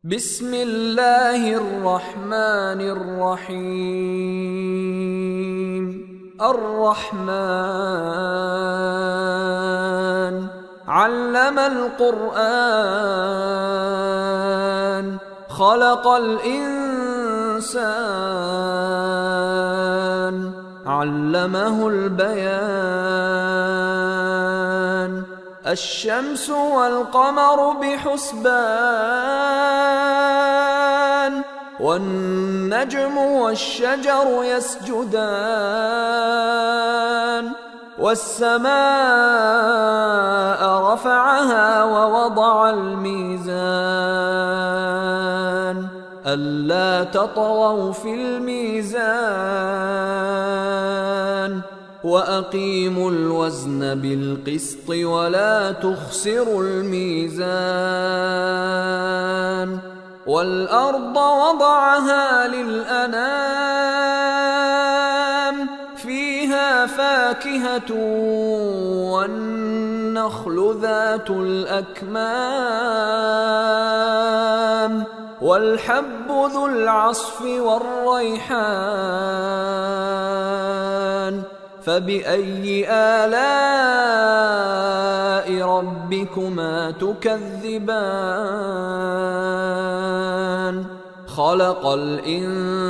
بسم الله الرحمن الرحيم الرحمن علم القرآن خلق الإنسان علمه البيان الشمس والقمر بحسبان والنجم والشجر يسجدان والسماء رفعها ووضع الميزان ألا تطغوا في الميزان وأقيموا الوزن بالقسط ولا تخسروا الميزان والأرض وضعها للأنام فيها فاكهة والنخل ذات الأكمام والحب ذو العصف والريحان فبأي آلاء ربكما تكذبان خلق الإنسان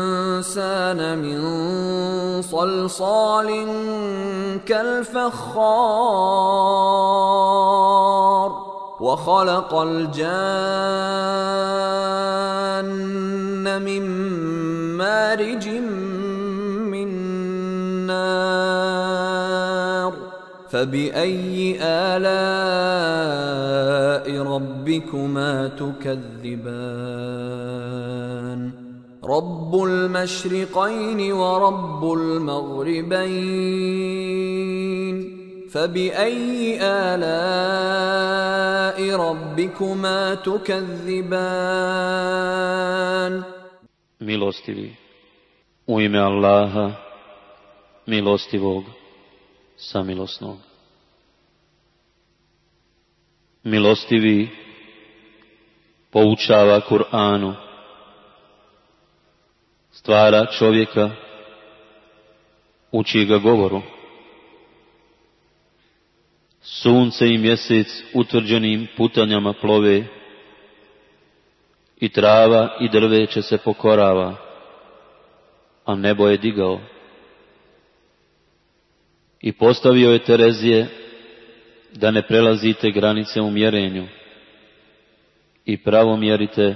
من صلصال كالفخار وخلق الجان من مارج من نار فبأي آلاء ربكما تكذبان رب المشرقين ورب المغربين فبأي آلاء ربكما تكذبان Milostivi, u ime Allaha, milostivog, samilosnog. Milostivi poučava Kur'anu, stvara čovjeka, uči ga govoru. Sunce i mjesec utvrđenim putanjama plove i trava i drveće se pokorava, a nebo je digao. I postavio je Terezije da ne prelazite granice u mjerenju i pravo mjerite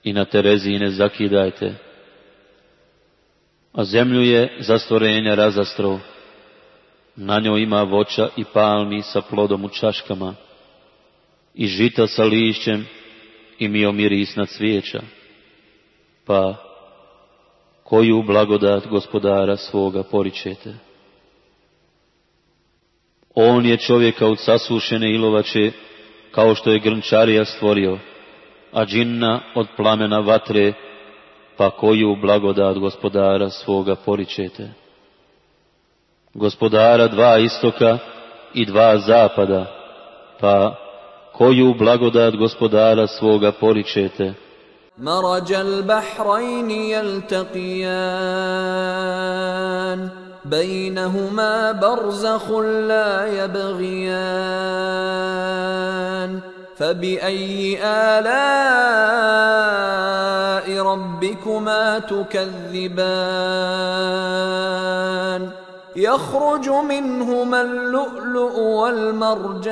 i na Tereziji ne zakidajte. A zemlju je za stvorenja razastro, na njoj ima voća i palmi sa plodom u čaškama i žita sa lišćem i miomirisna cvijeća. Pa koju blagodat gospodara svoga poričete? On je čovjeka od sasušene ilovače, kao što je grnčarija stvorio, a džinna od plamena vatre, pa koju blagodat gospodara svoga poričete? Gospodara dva istoka i dva zapada, pa koju blagodat gospodara svoga poričete? مرج البحرين يلتقيان بينهما برزخ لا يبغيان فبأي آلاء ربكما تكذبان يخرج منهما اللؤلؤ والمرجان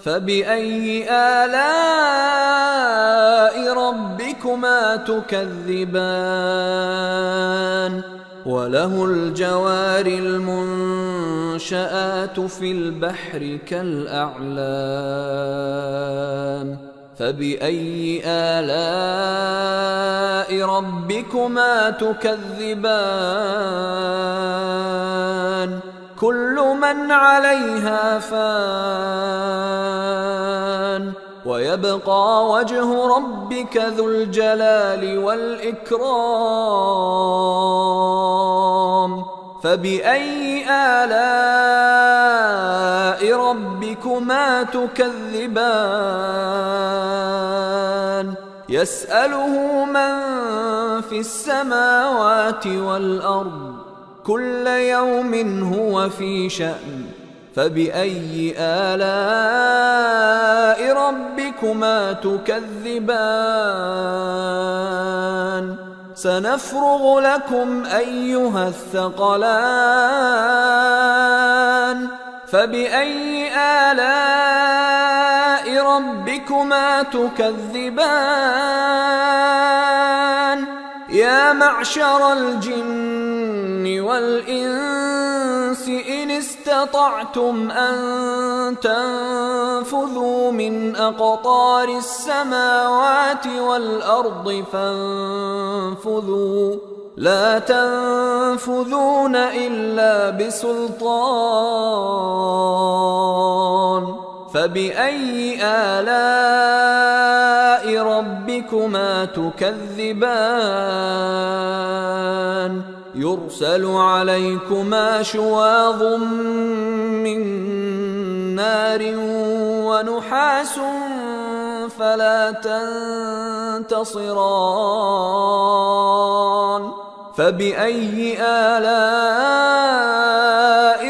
فبأي آلاء ربكما تكذبان وله الجوار المنشآت في البحر كالأعلام فبأي آلاء ربكما تكذبان كل من عليها فان ويبقى وجه ربك ذو الجلال والإكرام فبأي آلاء ربكما تكذبان يسأله من في السماوات والأرض كل يوم هو في شأن فبأي آلاء ربكما تكذبان سنفرغ لكم أيها الثقلان فبأي آلاء ربكما تكذبان يا معشر الجن والإنس إن استطعتم أن تنفذوا من أقطار السماوات والأرض فانفذوا لا تنفذون إلا بسلطان فبأي آلاء ربكما تكذبان يرسل عليكما شواظ من نار ونحاس فلا تنتصران فبأي آلاء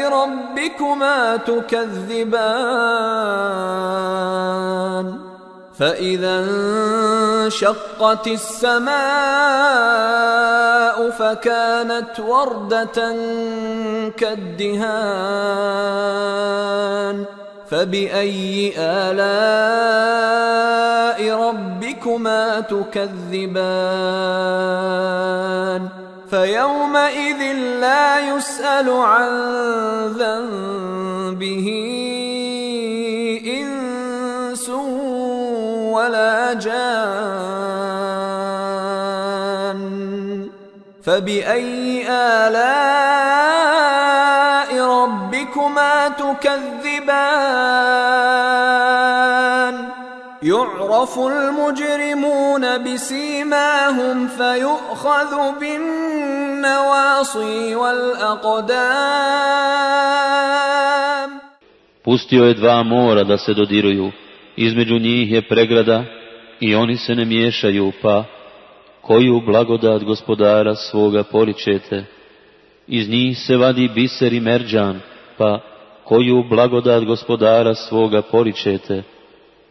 ربكما تكذبان فإذا انشقت السماء فكانت وردة كالدهان فبأي آلاء ربكما تكذبان فيومئذ لا يسأل عن ذنبه إنس ولا جان فبأي آلاء ربكما تكذبان يعرف المجرمون بسيماهم فيؤخذ بالنواصي والأقدام. Pustio je dva mora da se dodiruju, između njih je pregrada i oni se ne miješaju, pa koju blagodat gospodara svoga poričete. Iz njih se vadi biser i merđan, pa koju blagodat gospodara svoga poričete.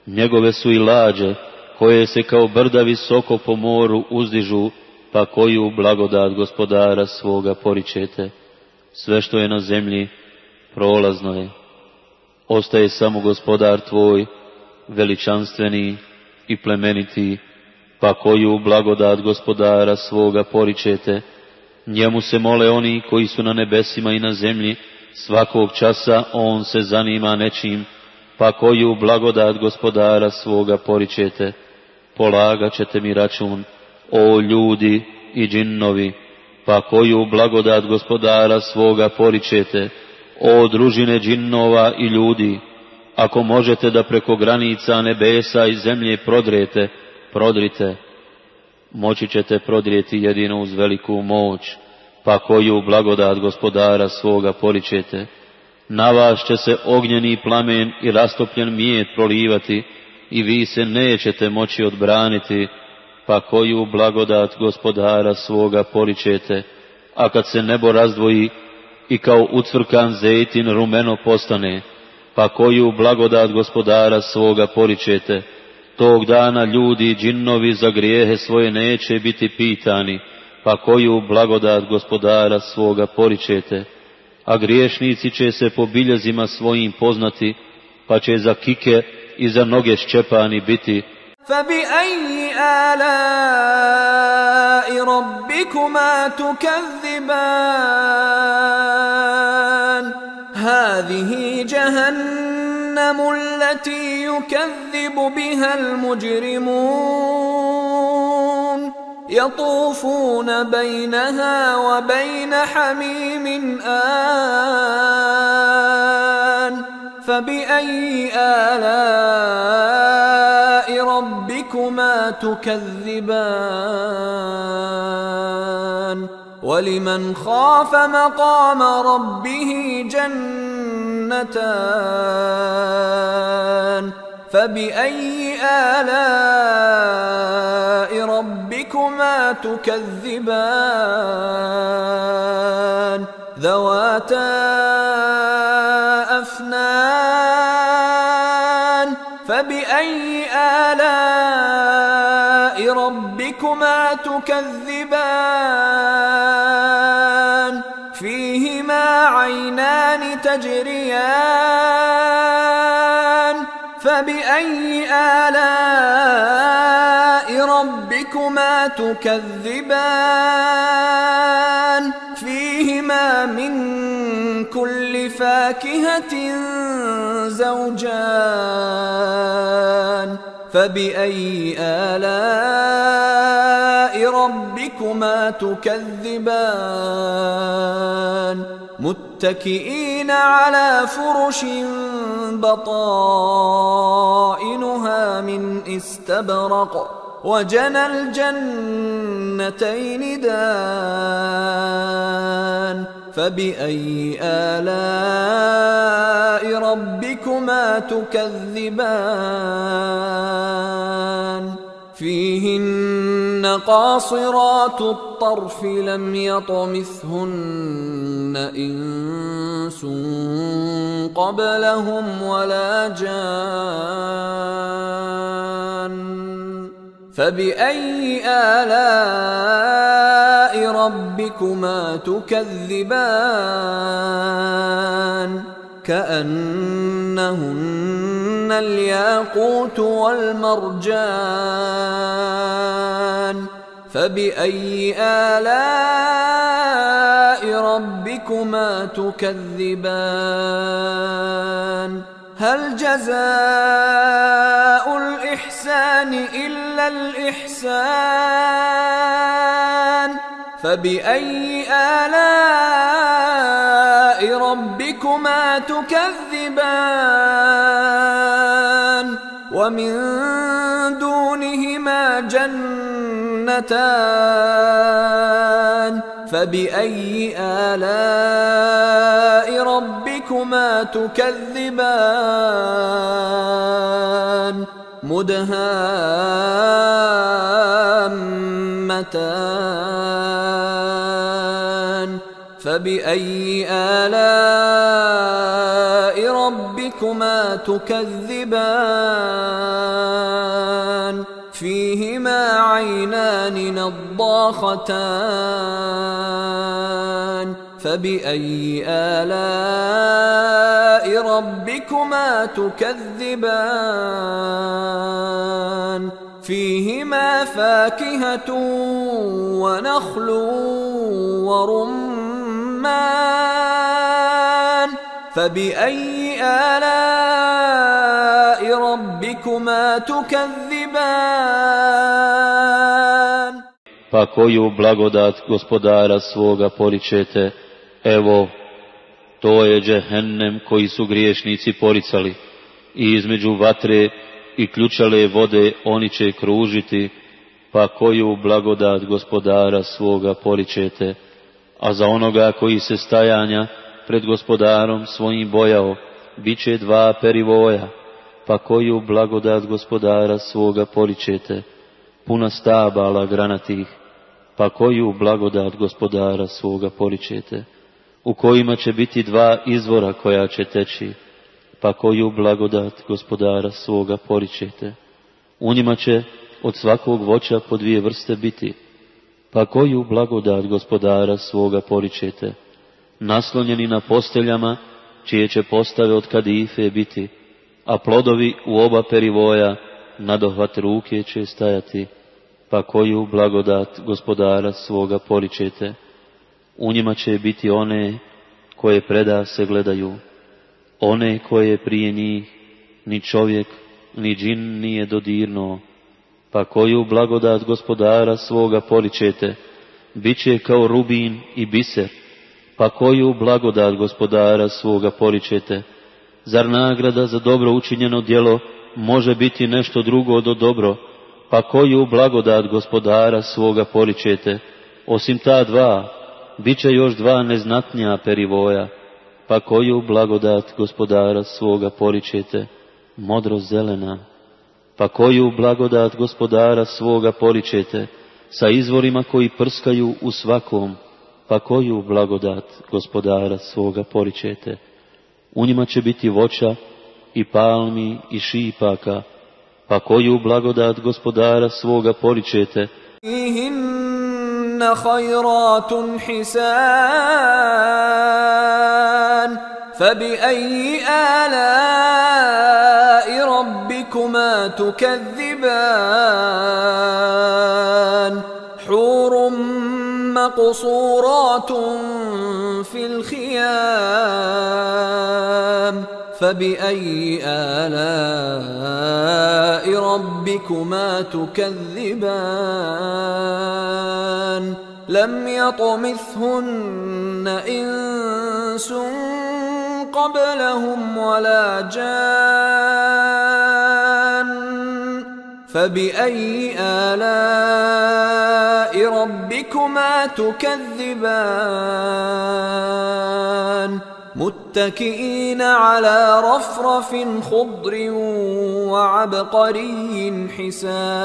Njegove su i lađe, koje se kao brda visoko po moru uzdižu, pa koju blagodat gospodara svoga poričete. Sve što je na zemlji prolazno je. Ostaje samo gospodar tvoj, veličanstveni i plemeniti, pa koju blagodat gospodara svoga poričete. Njemu se mole oni koji su na nebesima i na zemlji, svakog časa on se zanima nečim, pa koju blagodat gospodara svoga poričete. Polagat ćete mi račun, o ljudi i džinnovi, pa koju blagodat gospodara svoga poričete, o družine džinnova i ljudi. Ako možete da preko granica nebesa i zemlje prodrete, prodrite. Moći ćete prodrijeti jedino uz veliku moć, pa koju blagodat gospodara svoga poričete. Na vas će se ognjeni plamen i rastopljen mijet prolivati i vi se nećete moći odbraniti, pa koju blagodat gospodara svoga poričete. A kad se nebo razdvoji i kao ucvrkan zejtin rumeno postane, pa koju blagodat gospodara svoga poričete. Tog dana ljudi i džinnovi za grijehe svoje neće biti pitani, pa koju blagodat gospodara svoga poričete. A griješnici će se po biljezima svojim poznati, pa će za kike i za noge ščepani biti. فَبِأَيِّ آلَاءِ رَبِّكُمَا تُكَذِّبَانِ هَذِهِ جَهَنَّمُ الَّتِي يُكَذِّبُ بِهَا الْمُجْرِمُونَ يطوفون بينها وبين حميم آن فبأي آلاء ربكما تكذبان ولمن خاف مقام ربه جنتان جنتان فبأي آلاء ربكما تكذبان ذواتا أفنان فبأي آلاء ربكما تكذبان فيهما عينان تجريان فبأي آلاء ربكما تكذبان فيهما من كل فاكهة زوجان فبأي آلاء ربكما تكذبان متكئين على فرش بطائنها من استبرق وجنى الجنتين دان فبأي آلاء ربكما تكذبان فيهن قاصرات الطرف لم يطمثهن إنس قبلهم ولا جان فبأي آلاء ربكما تكذبان كأنهن الياقوت والمرجان فبأي آلاء ربكما تكذبان هل جزاء الإحسان إلا الإحسان فبأي آلاء ربكما تكذبان ومن دونهما جنتان فبأي آلاء ربكما تكذبان مدهامتان فبأي آلاء ربكما تكذبان فيهما عينان نضاختان فبأي آلاء ربكما تكذبان فيهما فاكهة ونخل ورمان فبأي آلاء ربكما تكذبان Pa koju blagodat gospodara svoga poričete, evo, to je džehennem koji su griješnici poricali, i između vatre i ključale vode oni će kružiti, pa koju blagodat gospodara svoga poričete, a za onoga koji se stajanja pred gospodarom svojim bojao, bit će 2 perivoja, pa koju blagodat gospodara svoga poričete, puna stabala granatih, pa koju blagodat gospodara svoga poričete, u kojima će biti 2 izvora koja će teći, pa koju blagodat gospodara svoga poričete, u njima će od svakog voća po 2 vrste biti, pa koju blagodat gospodara svoga poričete, naslonjeni na posteljama čije će postave od kadife biti, a plodovi u oba perivoja nadohvat ruke će stajati, pa koju blagodat gospodara svoga poričete, u njima će biti one koje preda se gledaju, one koje prije njih ni čovjek ni džin nije dodirnuo, pa koju blagodat gospodara svoga poričete, bit će kao rubin i biser, pa koju blagodat gospodara svoga poričete, zar nagrada za dobro učinjeno djelo može biti nešto drugo do dobro, pa koju blagodat gospodara svoga poričete, osim ta 2, bit će još 2 neznatnija perivoja, pa koju blagodat gospodara svoga poričete, modro zelena, pa koju blagodat gospodara svoga poričete, sa izvorima koji prskaju u svakom, pa koju blagodat gospodara svoga poričete. U njima će biti voća i palmi i šipaka, pa koju blagodat gospodara svoga poričete. فيهن خيرات حسان فبأي آلاء ربكما تكذبان حور مقصورات في الخيام فبأي آلاء ربكما تكذبان لم يطمثهن إنس قبلهم ولا جان فبأي آلاء ربكما تكذبان متكئين على رفرف خضر وعبقري حسان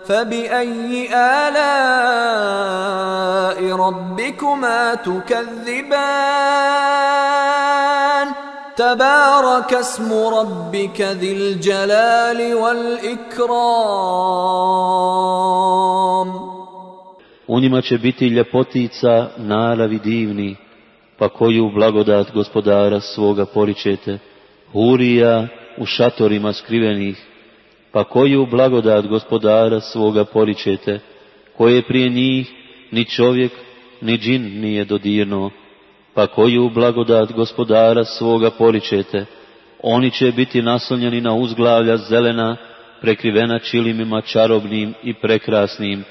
فبأي آلاء ربكما تكذبان تبارك اسم ربك ذي الجلال والإكرام. U njima će biti ljepotica naravi divni, pa koju blagodat gospodara svoga poričete, hurija u šatorima skrivenih, pa koju blagodat gospodara svoga poričete, koje prije njih ni čovjek ni džin nije dodirnuo, pa koju blagodat gospodara svoga poričete, oni će biti naslonjeni na uzglavlja zelena, prekrivena čilimima čarobnim i prekrasnim,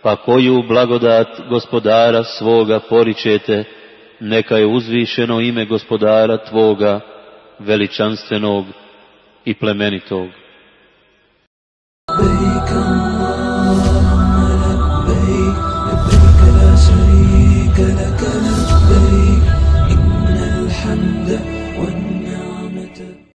pa koju blagodat gospodara svoga poričete, neka je uzvišeno ime gospodara tvoga, veličanstvenog i plemenitog.